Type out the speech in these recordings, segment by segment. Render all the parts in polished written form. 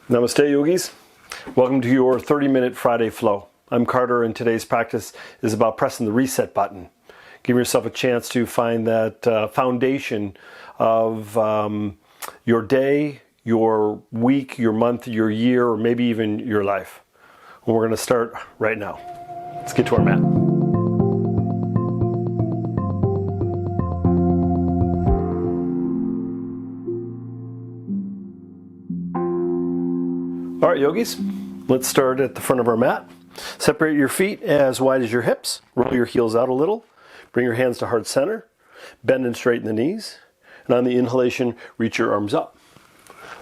Namaste, yogis. Welcome to your 30-minute Friday flow. I'm Carter, and today's practice is about pressing the reset button. Give yourself a chance to find that foundation of your day, your week, your month, your year, or maybe even your life. And we're going to start right now. Let's get to our mat. All right, yogis, let's start at the front of our mat. Separate your feet as wide as your hips. Roll your heels out a little. Bring your hands to heart center. Bend and straighten the knees. And on the inhalation, reach your arms up.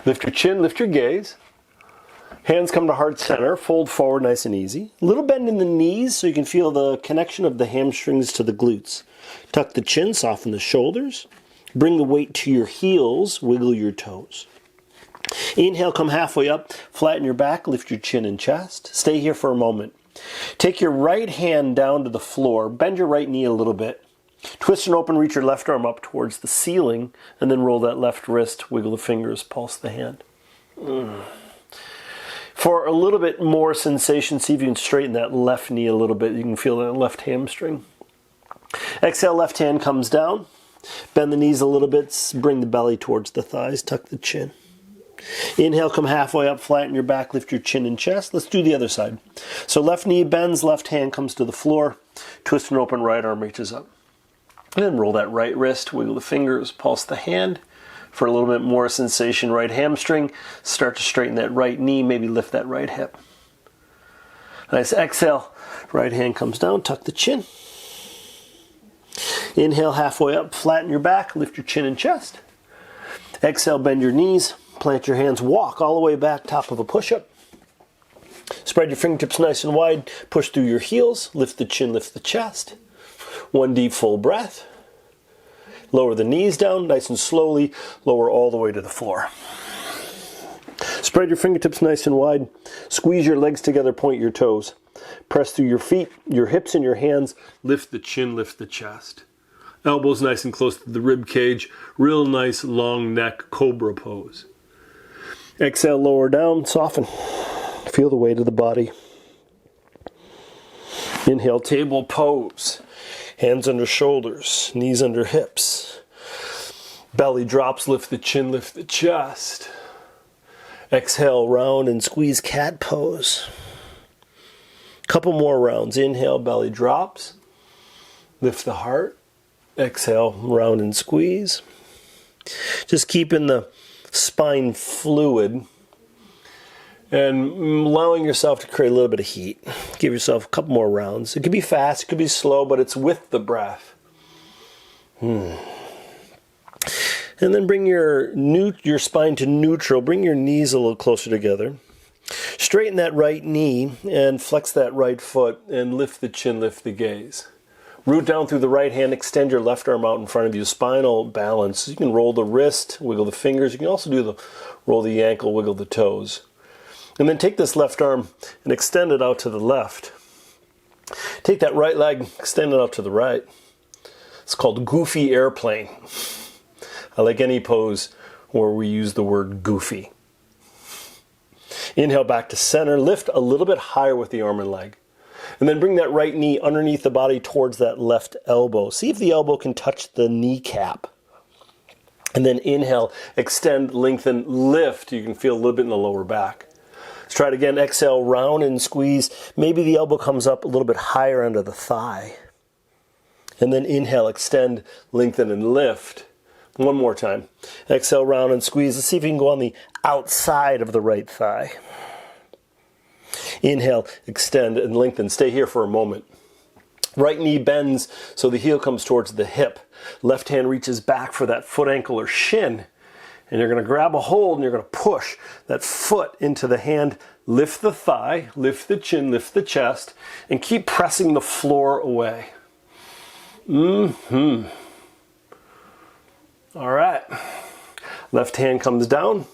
Lift your chin, lift your gaze. Hands come to heart center. Fold forward nice and easy. A little bend in the knees so you can feel the connection of the hamstrings to the glutes. Tuck the chin, soften the shoulders. Bring the weight to your heels. Wiggle your toes. Inhale, come halfway up, flatten your back, lift your chin and chest. Stay here for a moment. Take your right hand down to the floor, bend your right knee a little bit. Twist and open, reach your left arm up towards the ceiling, and then roll that left wrist, wiggle the fingers, pulse the hand. For a little bit more sensation, see if you can straighten that left knee a little bit. You can feel that left hamstring. Exhale, left hand comes down. Bend the knees a little bit, bring the belly towards the thighs, tuck the chin. Inhale, come halfway up, flatten your back, lift your chin and chest. Let's do the other side. So left knee bends, left hand comes to the floor. Twist and open, right arm reaches up. And then roll that right wrist, wiggle the fingers, pulse the hand. For a little bit more sensation, right hamstring. Start to straighten that right knee, maybe lift that right hip. Nice exhale, right hand comes down, tuck the chin. Inhale, halfway up, flatten your back, lift your chin and chest. Exhale, bend your knees. Plant your hands, walk all the way back, top of a push-up. Spread your fingertips nice and wide, push through your heels, lift the chin, lift the chest. One deep full breath. Lower the knees down, nice and slowly, lower all the way to the floor. Spread your fingertips nice and wide, squeeze your legs together, point your toes. Press through your feet, your hips and your hands, lift the chin, lift the chest. Elbows nice and close to the rib cage, real nice long neck, cobra pose. Exhale, lower down, soften. Feel the weight of the body. Inhale, table pose. Hands under shoulders, knees under hips. Belly drops, lift the chin, lift the chest. Exhale, round and squeeze cat pose. Couple more rounds. Inhale, belly drops. Lift the heart. Exhale, round and squeeze. Just keeping the spine fluid and allowing yourself to create a little bit of heat. Give yourself a couple more rounds. It could be fast, it could be slow, but it's with the breath. And then bring your spine to neutral. Bring your knees a little closer together. Straighten that right knee and flex that right foot and lift the chin, lift the gaze. Root down through the right hand, extend your left arm out in front of you, spinal balance. You can roll the wrist, wiggle the fingers. You can also do roll the ankle, wiggle the toes. And then take this left arm and extend it out to the left. Take that right leg, extend it out to the right. It's called goofy airplane. I like any pose where we use the word goofy. Inhale back to center, lift a little bit higher with the arm and leg. And then bring that right knee underneath the body towards that left elbow. See if the elbow can touch the kneecap. And then inhale, extend, lengthen, lift. You can feel a little bit in the lower back. Let's try it again. Exhale, round and squeeze. Maybe the elbow comes up a little bit higher under the thigh. And then inhale, extend, lengthen, and lift. One more time. Exhale, round and squeeze. Let's see if you can go on the outside of the right thigh. Inhale, extend, and lengthen. Stay here for a moment. Right knee bends so the heel comes towards the hip. Left hand reaches back for that foot, ankle, or shin. And you're going to grab a hold and you're going to push that foot into the hand. Lift the thigh, lift the chin, lift the chest, and keep pressing the floor away. All right. Left hand comes down.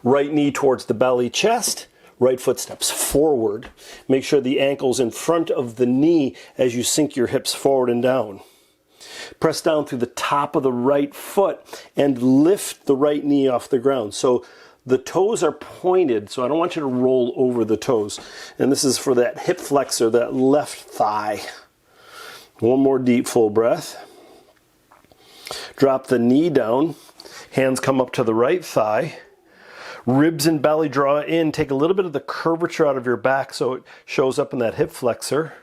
Right knee towards the belly, chest. Right foot steps forward. Make sure the ankle's in front of the knee as you sink your hips forward and down. Press down through the top of the right foot and lift the right knee off the ground. So the toes are pointed, so I don't want you to roll over the toes. And this is for that hip flexor, that left thigh. One more deep, full breath. Drop the knee down. Hands come up to the right thigh. Ribs and belly draw in. Take a little bit of the curvature out of your back so it shows up in that hip flexor.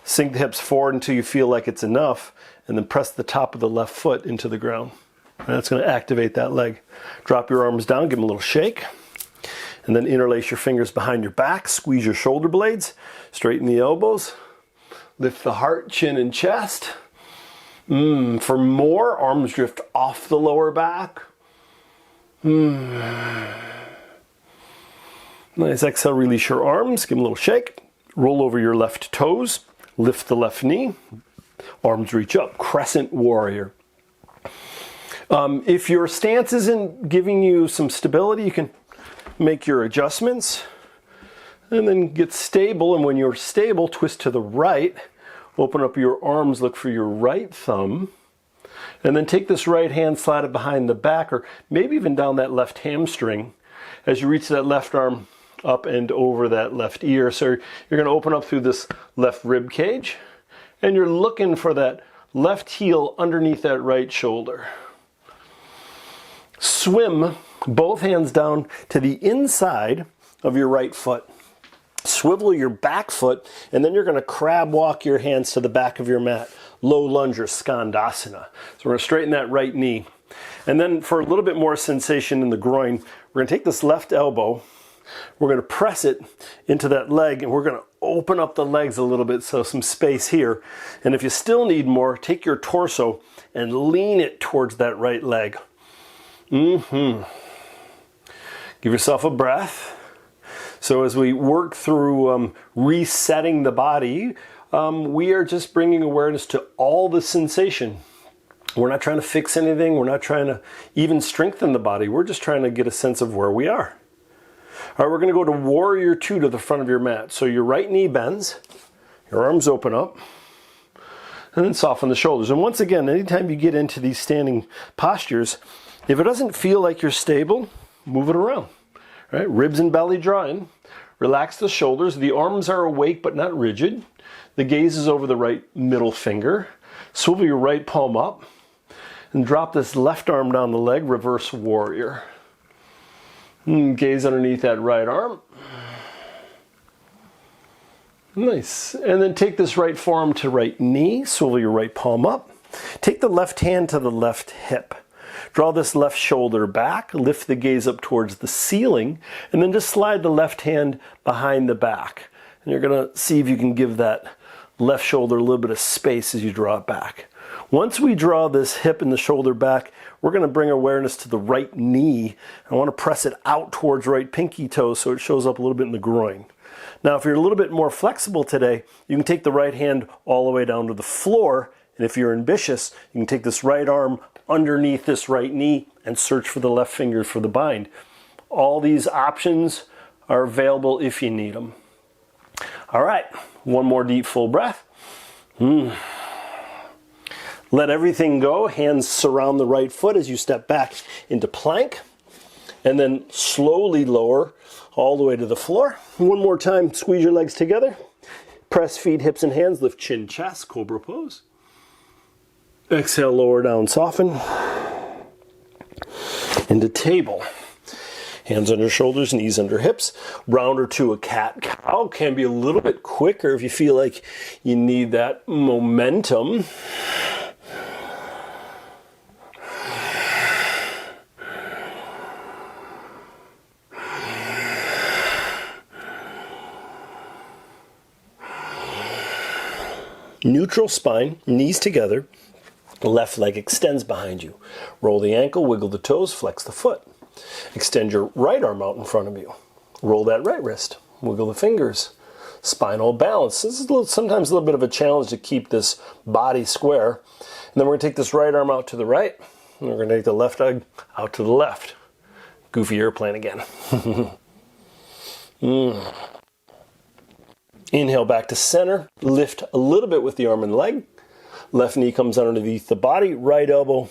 Sink the hips forward until you feel like it's enough, and then press the top of the left foot into the ground. And that's going to activate that leg. Drop your arms down, give them a little shake, and then interlace your fingers behind your back. Squeeze your shoulder blades, straighten the elbows, lift the heart, chin, and chest. For more, arms drift off the lower back. Nice. Exhale, release your arms, give them a little shake. Roll over your left toes, lift the left knee, arms reach up. Crescent Warrior. If your stance isn't giving you some stability, you can make your adjustments and then get stable. And when you're stable, twist to the right, open up your arms, look for your right thumb, and then take this right hand, slide it behind the back, or maybe even down that left hamstring as you reach that left arm up and over that left ear. So you're going to open up through this left rib cage, and you're looking for that left heel underneath that right shoulder. Swim both hands down to the inside of your right foot. Swivel your back foot, and then you're going to crab walk your hands to the back of your mat. Low lunge or skandasana. So we're going to straighten that right knee. And then for a little bit more sensation in the groin, we're going to take this left elbow, we're going to press it into that leg, and we're going to open up the legs a little bit, so some space here. And if you still need more, take your torso and lean it towards that right leg. Give yourself a breath. So as we work through resetting the body, we are just bringing awareness to all the sensation. We're not trying to fix anything. We're not trying to even strengthen the body. We're just trying to get a sense of where we are. All right, we're going to go to Warrior 2 to the front of your mat. So your right knee bends, your arms open up, and then soften the shoulders. And once again, anytime you get into these standing postures, if it doesn't feel like you're stable, move it around. All right, ribs and belly draw in. Relax the shoulders. The arms are awake but not rigid. The gaze is over the right middle finger. Swivel your right palm up and drop this left arm down the leg, reverse warrior. Gaze underneath that right arm. Nice. And then take this right forearm to right knee. Swivel your right palm up. Take the left hand to the left hip. Draw this left shoulder back, lift the gaze up towards the ceiling, and then just slide the left hand behind the back. And you're going to see if you can give that left shoulder a little bit of space as you draw it back. Once we draw this hip and the shoulder back, we're going to bring awareness to the right knee. I want to press it out towards right pinky toe so it shows up a little bit in the groin. Now, if you're a little bit more flexible today, you can take the right hand all the way down to the floor. And if you're ambitious, you can take this right arm underneath this right knee and search for the left finger for the bind. All these options are available if you need them. All right, one more deep full breath. Let everything go. Hands surround the right foot as you step back into plank, and then slowly lower all the way to the floor. One more time, squeeze your legs together. Press feet, hips, and hands. Lift chin, chest, cobra pose. Exhale, lower down, soften. Into table. Hands under shoulders, knees under hips. Rounder to a cat-cow. Can be a little bit quicker if you feel like you need that momentum. Neutral spine, knees together. Left leg extends behind you. Roll the ankle, wiggle the toes, flex the foot. Extend your right arm out in front of you. Roll that right wrist. Wiggle the fingers. Spinal balance. This is sometimes a little bit of a challenge to keep this body square. And then we're going to take this right arm out to the right. And we're going to take the left leg out to the left. Goofy airplane again. Inhale back to center. Lift a little bit with the arm and leg. Left knee comes underneath the body. Right elbow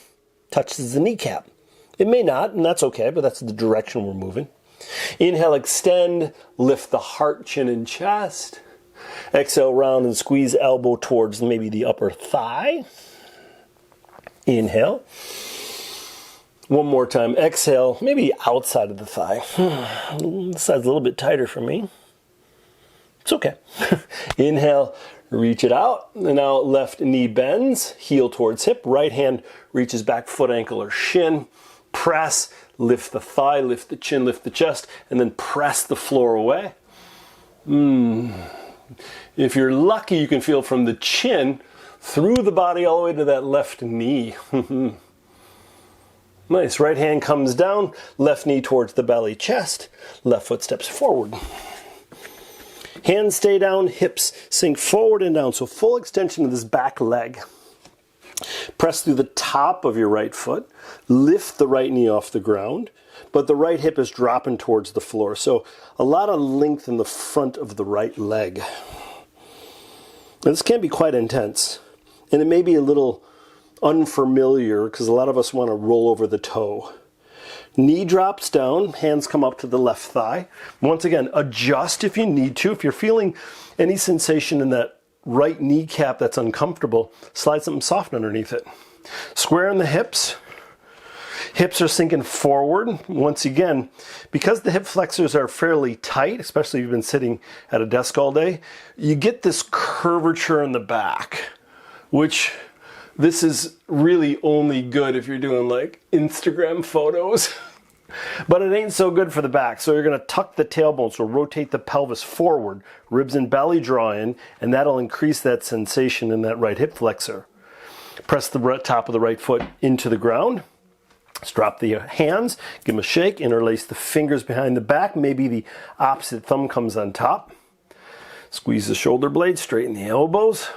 touches the kneecap. It may not, and that's okay, but that's the direction we're moving. Inhale, extend, lift the heart, chin, and chest. Exhale, round and squeeze elbow towards maybe the upper thigh. Inhale. One more time. Exhale, maybe outside of the thigh. This side's a little bit tighter for me. It's okay. Inhale, reach it out. And now left knee bends, heel towards hip. Right hand reaches back, foot, ankle, or shin. Press, lift the thigh, lift the chin, lift the chest, and then press the floor away. If you're lucky, you can feel from the chin through the body all the way to that left knee. Nice. Right hand comes down, left knee towards the belly, chest, left foot steps forward. Hands stay down, hips sink forward and down. So full extension of this back leg. Press through the top of your right foot, lift the right knee off the ground, but the right hip is dropping towards the floor. So a lot of length in the front of the right leg. Now, this can be quite intense, and it may be a little unfamiliar because a lot of us want to roll over the toe. Knee drops down, hands come up to the left thigh. Once again, adjust if you need to. If you're feeling any sensation in that right kneecap that's uncomfortable, slide something soft underneath it. Square in the hips. Hips are sinking forward. Once again, because the hip flexors are fairly tight, especially if you've been sitting at a desk all day, you get this curvature in the back, which this is really only good if you're doing like Instagram photos. But it ain't so good for the back. So you're going to tuck the tailbone, so rotate the pelvis forward, ribs and belly draw in, and that'll increase that sensation in that right hip flexor. Press the top of the right foot into the ground. Let's drop the hands, give them a shake, interlace the fingers behind the back, maybe the opposite thumb comes on top. Squeeze the shoulder blades, straighten the elbows,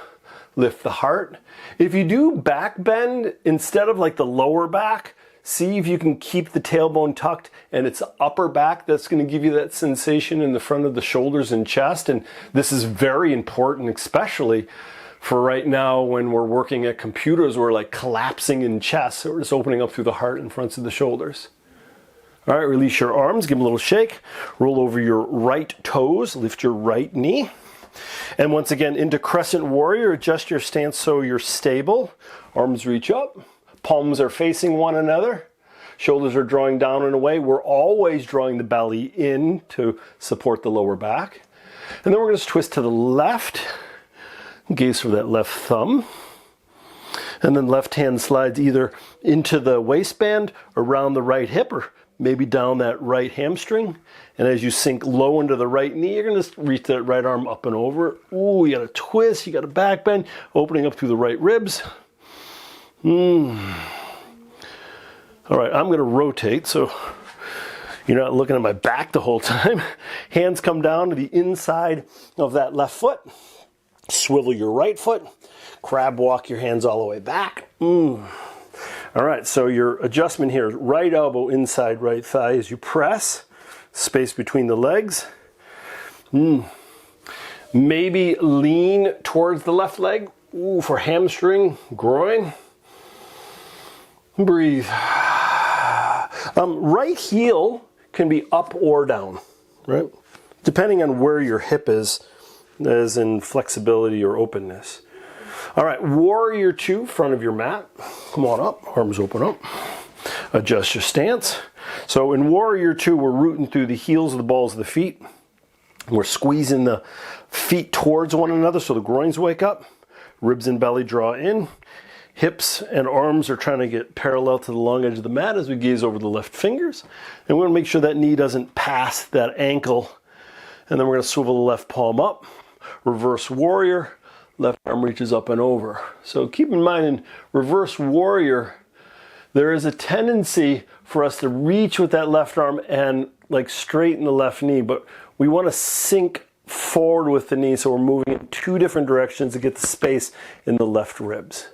lift the heart. If you do back bend, instead of like the lower back, see if you can keep the tailbone tucked and it's upper back. That's going to give you that sensation in the front of the shoulders and chest. And this is very important, especially for right now when we're working at computers, we're like collapsing in chest. So we're just opening up through the heart and fronts of the shoulders. All right, release your arms, give them a little shake. Roll over your right toes, lift your right knee. And once again, into Crescent Warrior, adjust your stance so you're stable. Arms reach up. Palms are facing one another. Shoulders are drawing down and away. We're always drawing the belly in to support the lower back. And then we're going to twist to the left. Gaze for that left thumb. And then left hand slides either into the waistband, around the right hip, or maybe down that right hamstring. And as you sink low into the right knee, you're going to reach that right arm up and over. Ooh, you got a twist, you got a back bend, opening up through the right ribs. All right, I'm going to rotate so you're not looking at my back the whole time. Hands come down to the inside of that left foot. Swivel your right foot. Crab walk your hands all the way back. All right, so your adjustment here is right elbow inside right thigh as you press. Space between the legs. Maybe lean towards the left leg. Ooh, for hamstring, groin. Breathe. Right heel can be up or down, right? Depending on where your hip is, as in flexibility or openness. All right, Warrior 2, front of your mat. Come on up, arms open up. Adjust your stance. So in Warrior 2, we're rooting through the heels of the balls of the feet. We're squeezing the feet towards one another so the groins wake up. Ribs and belly draw in. Hips and arms are trying to get parallel to the long edge of the mat as we gaze over the left fingers. And we're going to make sure that knee doesn't pass that ankle. And then we're going to swivel the left palm up. Reverse Warrior. Left arm reaches up and over. So keep in mind in Reverse Warrior, there is a tendency for us to reach with that left arm and like straighten the left knee. But we want to sink forward with the knee so we're moving in two different directions to get the space in the left ribs.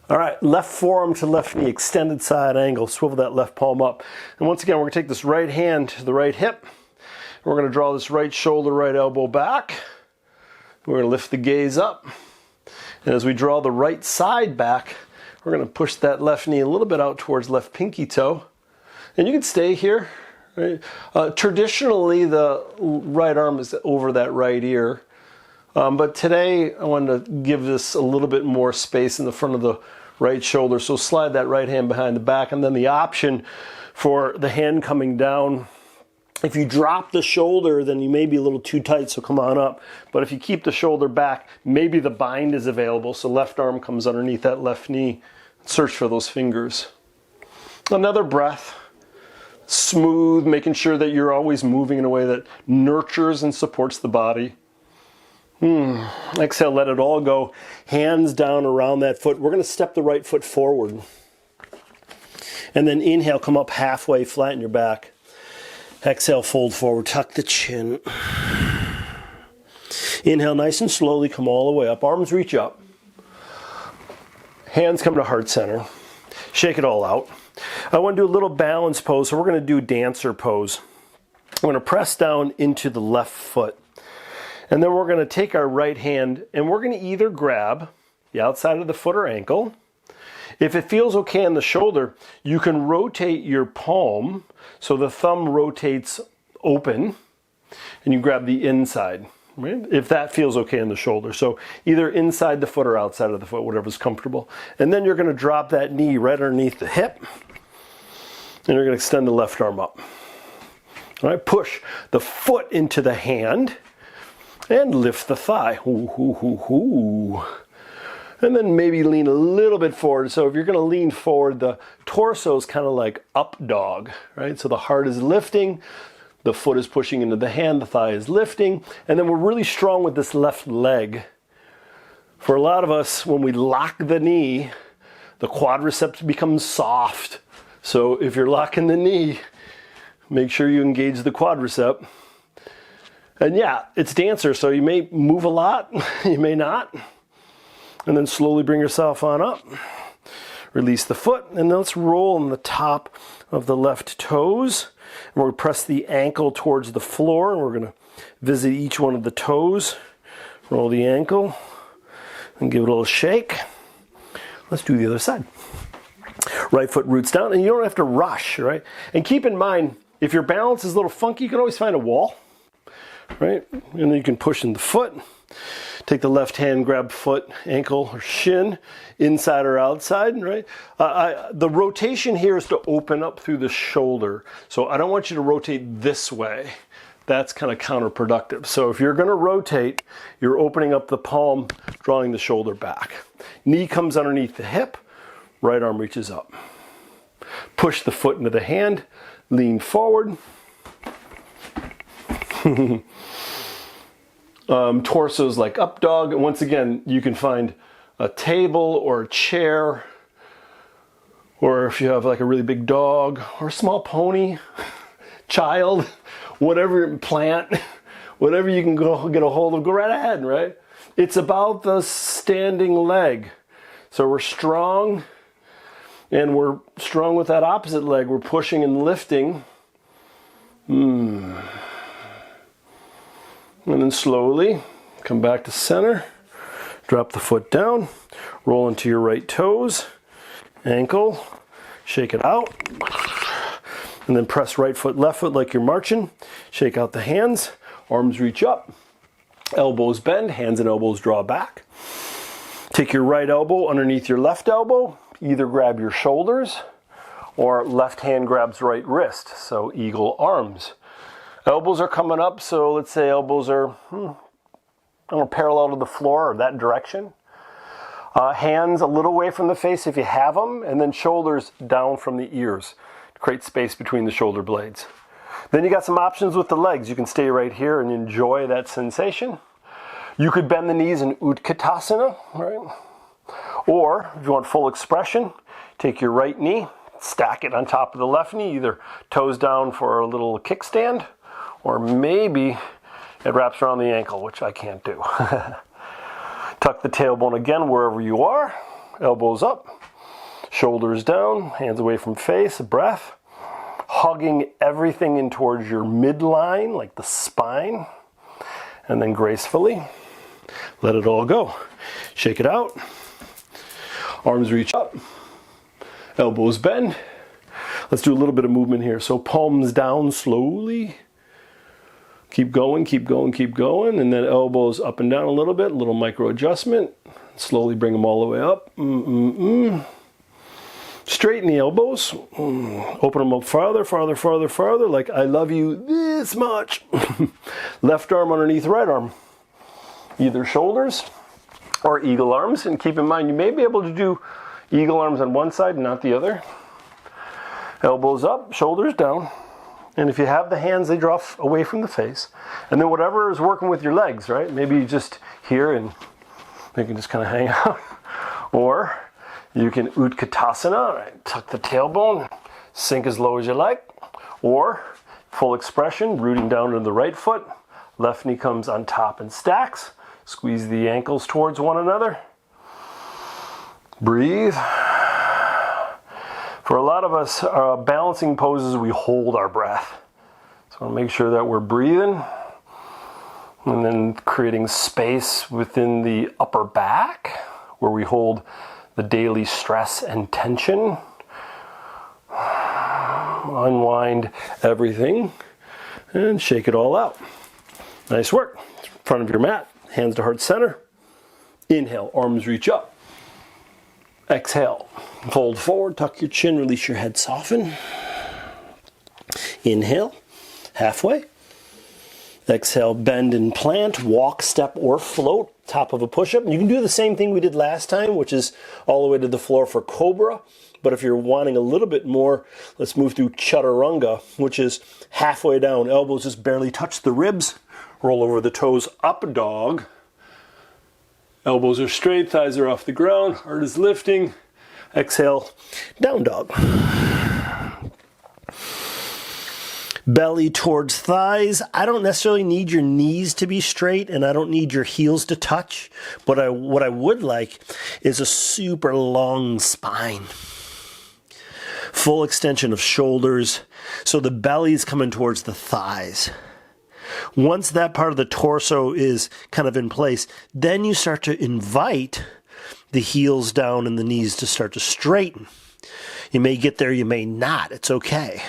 All right, left forearm to left knee, extended side angle, swivel that left palm up. And once again, we're going to take this right hand to the right hip. We're going to draw this right shoulder, right elbow back. We're going to lift the gaze up. And as we draw the right side back, we're going to push that left knee a little bit out towards left pinky toe. And you can stay here. Right? Traditionally, the right arm is over that right ear. But today, I wanted to give this a little bit more space in the front of the right shoulder. So slide that right hand behind the back. And then the option for the hand coming down, if you drop the shoulder, then you may be a little too tight, so come on up. But if you keep the shoulder back, maybe the bind is available. So left arm comes underneath that left knee. Search for those fingers. Another breath. Smooth, making sure that you're always moving in a way that nurtures and supports the body. Exhale, let it all go. Hands down around that foot. We're going to step the right foot forward. And then inhale, come up halfway, flatten your back. Exhale, fold forward, tuck the chin. Inhale, nice and slowly, come all the way up. Arms reach up. Hands come to heart center. Shake it all out. I want to do a little balance pose, so we're going to do dancer pose. We're going to press down into the left foot. And then we're going to take our right hand and we're going to either grab the outside of the foot or ankle. If it feels okay in the shoulder, you can rotate your palm so the thumb rotates open and you grab the inside, right? If that feels okay in the shoulder. So either inside the foot or outside of the foot, whatever's comfortable. And then you're going to drop that knee right underneath the hip and you're going to extend the left arm up. All right, push the foot into the hand and lift the thigh. Ooh, ooh, ooh, ooh. And then maybe lean a little bit forward. So if you're going to lean forward, the torso is kind of like up dog, right? So the heart is lifting, the foot is pushing into the hand, the thigh is lifting, and then we're really strong with this left leg. For a lot of us, when we lock the knee, the quadriceps becomes soft. So if you're locking the knee, make sure you engage the quadricep. And yeah, it's dancer, so you may move a lot, you may not. And then slowly bring yourself on up. Release the foot, and then let's roll on the top of the left toes. And we're going to press the ankle towards the floor, and we're going to visit each one of the toes. Roll the ankle, and give it a little shake. Let's do the other side. Right foot roots down, and you don't have to rush, right? And keep in mind, if your balance is a little funky, you can always find a wall. Right? And then you can push in the foot. Take the left hand, grab foot, ankle, or shin, inside or outside, right? The rotation here is to open up through the shoulder. So I don't want you to rotate this way. That's kind of counterproductive. So if you're going to rotate, you're opening up the palm, drawing the shoulder back. Knee comes underneath the hip, right arm reaches up. Push the foot into the hand, lean forward. Torso's like up dog. And once again, you can find a table or a chair, or if you have like a really big dog or a small pony, child, whatever, plant, whatever you can go get a hold of, go right ahead, right? It's about the standing leg. So we're strong, and we're strong with that opposite leg. We're pushing and lifting. And then slowly come back to center, drop the foot down, roll into your right toes, ankle, shake it out, and then press right foot, left foot like you're marching, shake out the hands, arms reach up, elbows bend, hands and elbows draw back. Take your right elbow underneath your left elbow, either grab your shoulders or left hand grabs right wrist, so eagle arms. Elbows are coming up, so let's say elbows are parallel to the floor or that direction. Hands a little away from the face if you have them, and then shoulders down from the ears. Create space between the shoulder blades. Then you got some options with the legs. You can stay right here and enjoy that sensation. You could bend the knees in Utkatasana, right? Or if you want full expression, take your right knee, stack it on top of the left knee, either toes down for a little kickstand, or maybe it wraps around the ankle, which I can't do. Tuck the tailbone again wherever you are. Elbows up, shoulders down, hands away from face, breath. Hugging everything in towards your midline, like the spine. And then gracefully, let it all go. Shake it out. Arms reach up. Elbows bend. Let's do a little bit of movement here. So palms down slowly. Keep going, keep going, keep going. And then elbows up and down a little micro adjustment. Slowly bring them all the way up. Straighten the elbows. Open them up farther, farther, farther, farther. Like I love you this much. Left arm underneath right arm. Either shoulders or eagle arms. And keep in mind, you may be able to do eagle arms on one side and not the other. Elbows up, shoulders down. And if you have the hands, they draw away from the face. And then whatever is working with your legs, right? Maybe you just here and you can just kind of hang out. Or you can Utkatasana, right? Tuck the tailbone, sink as low as you like. Or full expression, rooting down into the right foot. Left knee comes on top and stacks. Squeeze the ankles towards one another. Breathe. For a lot of us, balancing poses, we hold our breath. So I want to make sure that we're breathing and then creating space within the upper back where we hold the daily stress and tension. Unwind everything and shake it all out. Nice work. Front of your mat, hands to heart center. Inhale, arms reach up. Exhale, fold forward, tuck your chin, release your head, soften. Inhale, halfway. Exhale, bend and plant, walk, step, or float, top of a push-up. And you can do the same thing we did last time, which is all the way to the floor for Cobra. But if you're wanting a little bit more, let's move through Chaturanga, which is halfway down. Elbows just barely touch the ribs. Roll over the toes, up dog. Elbows are straight, thighs are off the ground, heart is lifting. Exhale, down dog. Belly towards thighs. I don't necessarily need your knees to be straight and I don't need your heels to touch. But what I would like is a super long spine. Full extension of shoulders. So the belly's coming towards the thighs. Once that part of the torso is kind of in place, then you start to invite the heels down and the knees to start to straighten. You may get there, you may not. It's okay.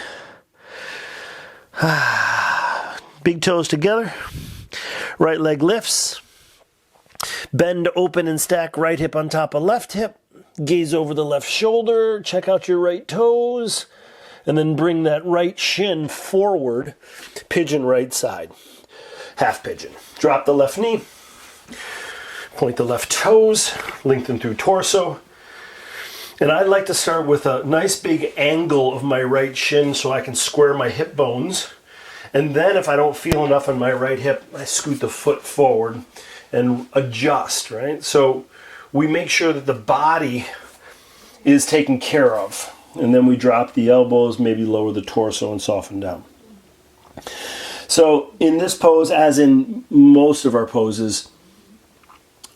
Big toes together. Right leg lifts. Bend, open, and stack right hip on top of left hip. Gaze over the left shoulder. Check out your right toes. And then bring that right shin forward, pigeon right side, half pigeon. Drop the left knee, point the left toes, lengthen through torso. And I like to start with a nice big angle of my right shin so I can square my hip bones. And then if I don't feel enough in my right hip, I scoot the foot forward and adjust, right? So we make sure that the body is taken care of. And then we drop the elbows, maybe lower the torso and soften down. So in this pose, as in most of our poses,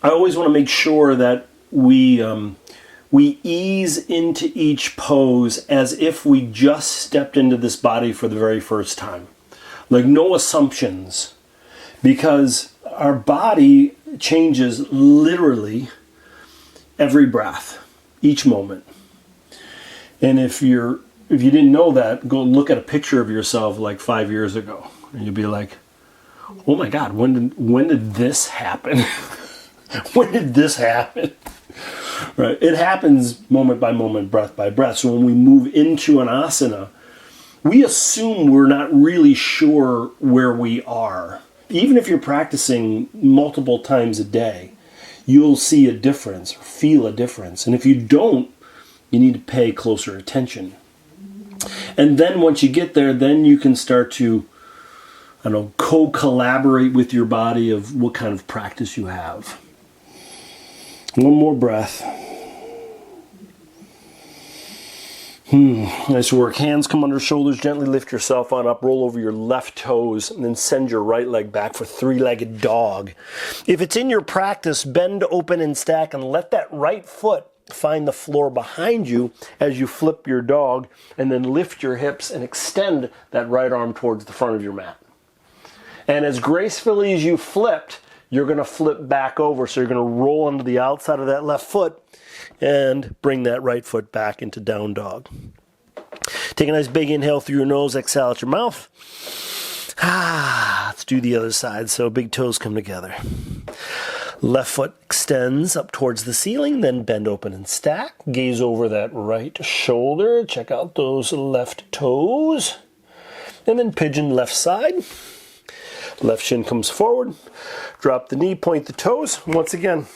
I always want to make sure that we ease into each pose as if we just stepped into this body for the very first time. Like no assumptions, because our body changes literally every breath, each moment. And if you didn't know that, go look at a picture of yourself like 5 years ago, and you'll be like, "Oh my God, when did this happen? When did this happen?" Right? It happens moment by moment, breath by breath. So when we move into an asana, we assume we're not really sure where we are. Even if you're practicing multiple times a day, you'll see a difference, or feel a difference. And if you don't, you need to pay closer attention. And then once you get there, then you can start to, co-collaborate with your body of what kind of practice you have. One more breath. Nice work. Hands come under shoulders. Gently lift yourself on up. Roll over your left toes and then send your right leg back for three-legged dog. If it's in your practice, bend, open, and stack and let that right foot find the floor behind you as you flip your dog, and then lift your hips and extend that right arm towards the front of your mat. And as gracefully as you flipped, you're going to flip back over. So you're going to roll onto the outside of that left foot and bring that right foot back into down dog. Take a nice big inhale through your nose, exhale out your mouth. Let's do the other side. So big toes come together. Left foot extends up towards the ceiling, then bend open and stack. Gaze over that right shoulder. Check out those left toes. And then pigeon left side. Left shin comes forward. Drop the knee, point the toes. Once again,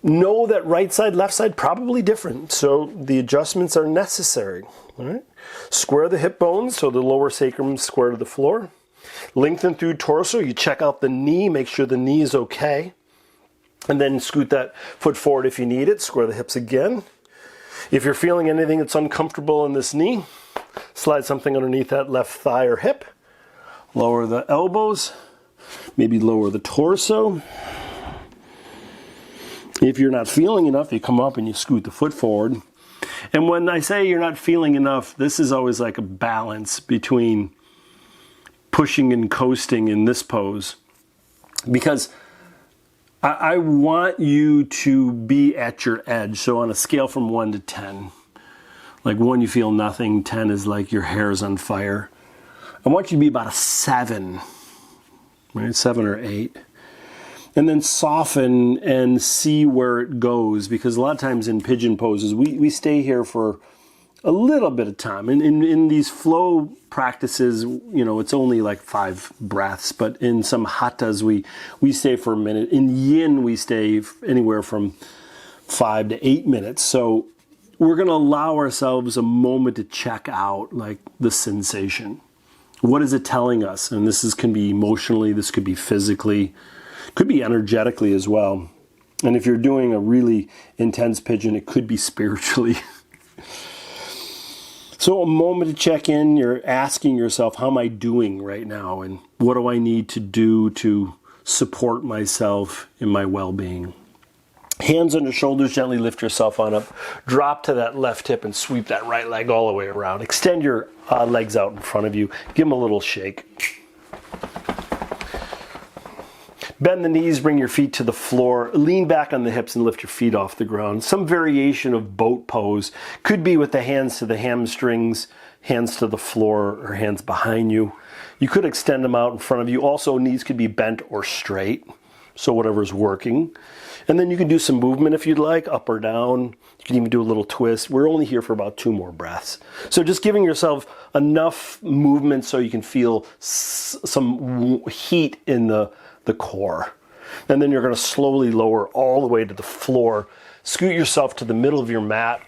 know that right side, left side, probably different. So the adjustments are necessary. All right? Square the hip bones so the lower sacrum is square to the floor. Lengthen through torso. You check out the knee, make sure the knee is okay. And then scoot that foot forward if you need it. Square the hips again. If you're feeling anything that's uncomfortable in this knee, slide something underneath that left thigh or hip. Lower the elbows. Maybe lower the torso. If you're not feeling enough, you come up and you scoot the foot forward. And when I say you're not feeling enough, this is always like a balance between pushing and coasting in this pose. Because I want you to be at your edge. So on a scale from 1 to 10, like 1 you feel nothing, 10 is like your hair is on fire. I want you to be about a 7, right? 7 or 8. And then soften and see where it goes, because a lot of times in pigeon poses, we stay here for a little bit of time. And in these flow practices, you know, it's only like 5 breaths, but in some hattas, we stay for a minute. In yin, we stay anywhere from 5 to 8 minutes. So we're going to allow ourselves a moment to check out like the sensation. What is it telling us? And can be emotionally, this could be physically, could be energetically as well. And if you're doing a really intense pigeon, it could be spiritually. So a moment to check in, you're asking yourself, how am I doing right now? And what do I need to do to support myself in my well-being? Hands under shoulders, gently lift yourself on up. Drop to that left hip and sweep that right leg all the way around. Extend your legs out in front of you. Give them a little shake. Bend the knees, bring your feet to the floor, lean back on the hips and lift your feet off the ground. Some variation of boat pose. Could be with the hands to the hamstrings, hands to the floor, or hands behind you. You could extend them out in front of you. Also, knees could be bent or straight, so whatever's working. And then you can do some movement if you'd like, up or down. You can even do a little twist. We're only here for about 2 more breaths. So just giving yourself enough movement so you can feel some heat in the core. And then you're going to slowly lower all the way to the floor. Scoot yourself to the middle of your mat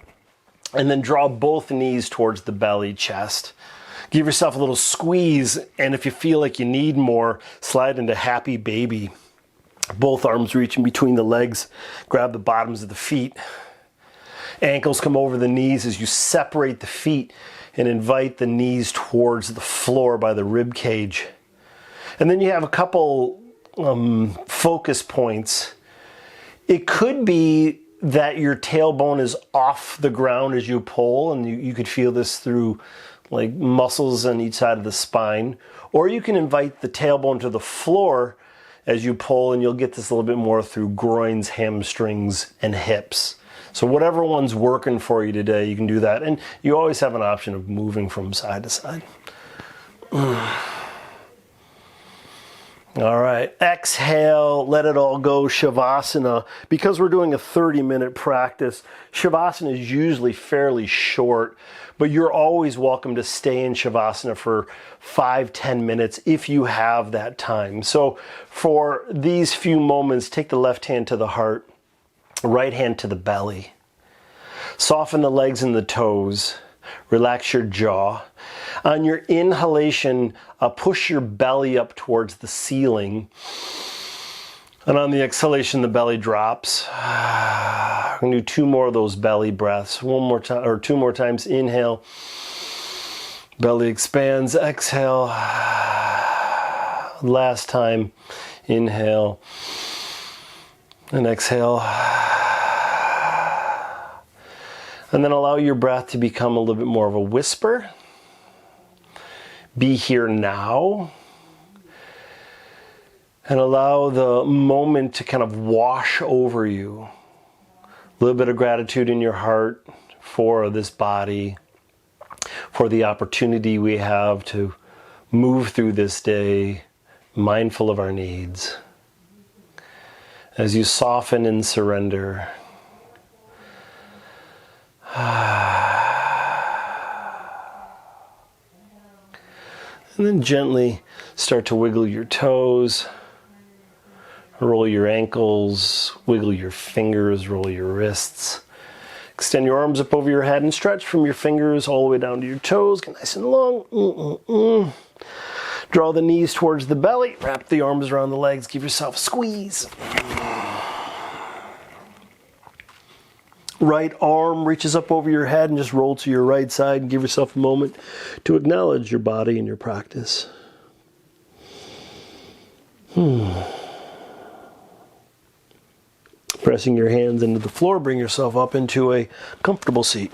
and then draw both knees towards the belly, chest. Give yourself a little squeeze, and if you feel like you need more, slide into happy baby. Both arms reaching between the legs. Grab the bottoms of the feet. Ankles come over the knees as you separate the feet and invite the knees towards the floor by the rib cage. And then you have a couple focus points. It could be that your tailbone is off the ground as you pull, and you could feel this through like muscles on each side of the spine. Or you can invite the tailbone to the floor as you pull, and you'll get this a little bit more through groins, hamstrings, and hips. So whatever one's working for you today, you can do that. And you always have an option of moving from side to side. All right, exhale, let it all go, Shavasana. Because we're doing a 30-minute practice, Shavasana is usually fairly short, but you're always welcome to stay in Shavasana for 5-10 minutes if you have that time. So for these few moments, take the left hand to the heart, right hand to the belly. Soften the legs and the toes. Relax your jaw. On your inhalation, push your belly up towards the ceiling. And on the exhalation, the belly drops. We're going to do 2 more of those belly breaths. 1 more time, or 2 more times. Inhale. Belly expands. Exhale. Last time. Inhale. And exhale. And then allow your breath to become a little bit more of a whisper. Be here now. And allow the moment to kind of wash over you. A little bit of gratitude in your heart for this body, for the opportunity we have to move through this day mindful of our needs. As you soften and surrender, and then gently start to wiggle your toes, roll your ankles, wiggle your fingers, roll your wrists. Extend your arms up over your head and stretch from your fingers all the way down to your toes. Get nice and long. Draw the knees towards the belly. Wrap the arms around the legs. Give yourself a squeeze. Right arm reaches up over your head and just roll to your right side and give yourself a moment to acknowledge your body and your practice. Pressing your hands into the floor, bring yourself up into a comfortable seat.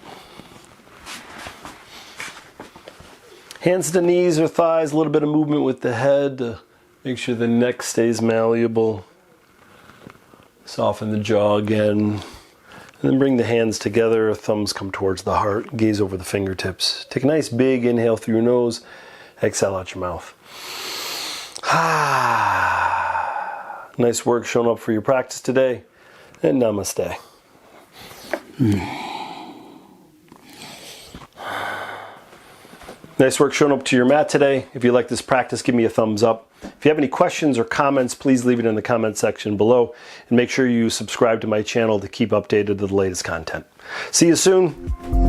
Hands to knees or thighs, a little bit of movement with the head to make sure the neck stays malleable. Soften the jaw again. And then bring the hands together, thumbs come towards the heart, gaze over the fingertips. Take a nice big inhale through your nose, exhale out your mouth. Nice work showing up for your practice today, and namaste. Nice work showing up to your mat today. If you like this practice, give me a thumbs up. If you have any questions or comments, please leave it in the comment section below. And make sure you subscribe to my channel to keep updated with the latest content. See you soon.